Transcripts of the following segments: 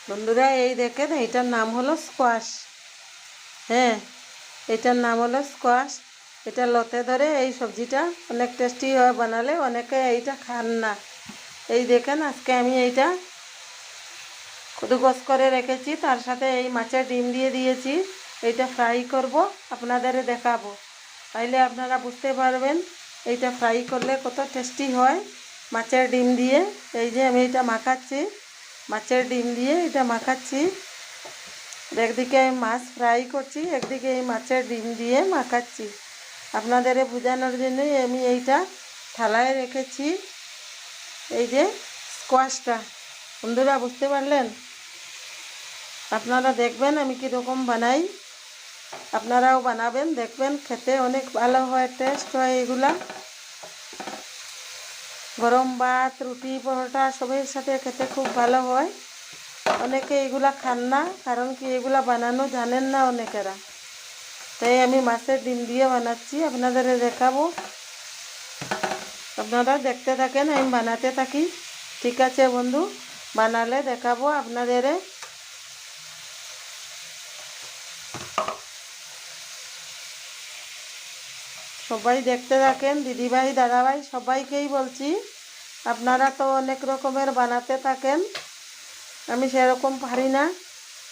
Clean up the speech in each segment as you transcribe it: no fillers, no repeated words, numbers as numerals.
বন্ধুরা এই দেখেন এইটার নাম হলো স্কোয়াশ। হ্যাঁ, এটার নাম হলো স্কোয়াশ। এটা লতে ধরে। এই সবজিটা অনেক টেস্টি হয় বানালে, অনেকে এইটা খান না। এই দেখেন আজকে আমি এইটা কদুকস করে রেখেছি, তার সাথে এই মাছের ডিম দিয়ে দিয়েছি। এইটা ফ্রাই করব, আপনাদের দেখাবো, তাইলে আপনারা বুঝতে পারবেন এইটা ফ্রাই করলে কত টেস্টি হয় মাছের ডিম দিয়ে। এই যে আমি এটা মাখাচ্ছি, মাছের ডিম দিয়ে এটা মাখাচ্ছি। একদিকে আমি মাছ ফ্রাই করছি, একদিকে এই মাছের ডিম দিয়ে মাখাচ্ছি। আপনাদের বোঝানোর জন্যই আমি এইটা থালায় রেখেছি। এই যে স্কোয়াশটা, বন্ধুরা বুঝতে পারলেন? আপনারা দেখবেন আমি কীরকম বানাই, আপনারাও বানাবেন, দেখবেন খেতে অনেক ভালো হয়, টেস্ট হয় এগুলা। গরম ভাত, রুটি, পরোটা সবের সাথে খেতে খুব ভালো হয়। অনেকে এগুলা খান না, কারণ কি এগুলা বানানো জানেন না অনেকেরা। তাই আমি মাছের ডিম দিয়ে বানাচ্ছি, আপনাদের দেখাবো। আপনারা দেখতে থাকেন, আমি বানাতে থাকি। ঠিক আছে বন্ধু, বানালে দেখাবো আপনাদের। সবাই দেখতে থাকেন, দিদিভাই দাদাভাই সবাইকেই বলছি, আপনারা তো অনেক রকমের বানাতে থাকেন, আমি সেরকম পারি না,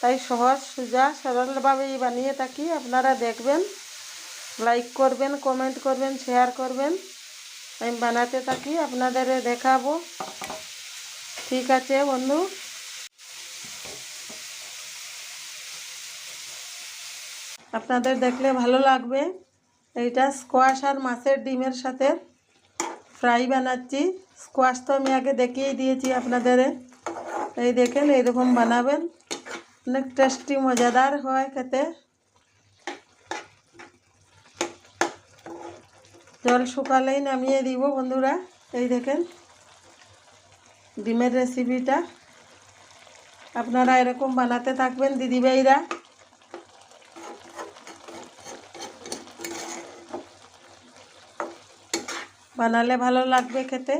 তাই সহজ সোজা সরলভাবেই বানিয়ে থাকি। আপনারা দেখবেন, লাইক করবেন, কমেন্ট করবেন, শেয়ার করবেন। আমি বানাতে থাকি, আপনাদের দেখাবো। ঠিক আছে বন্ধু, আপনাদের দেখলে ভালো লাগবে। এইটা স্কোয়াশ আর মাছের ডিমের সাথে ফ্রাই বানাচ্ছি। স্কোয়াশ তো আমি আগে দেখিয়ে দিয়েছি আপনাদের। এই দেখেন এইরকম বানাবেন, অনেক টেস্টি মজাদার হয় খেতে। জল শুকালেই নামিয়ে দিব বন্ধুরা। এই দেখেন ডিমের রেসিপিটা, আপনারা এরকম বানাতে থাকবেন দিদিভাইরা, বানালে ভালো লাগবে খেতে।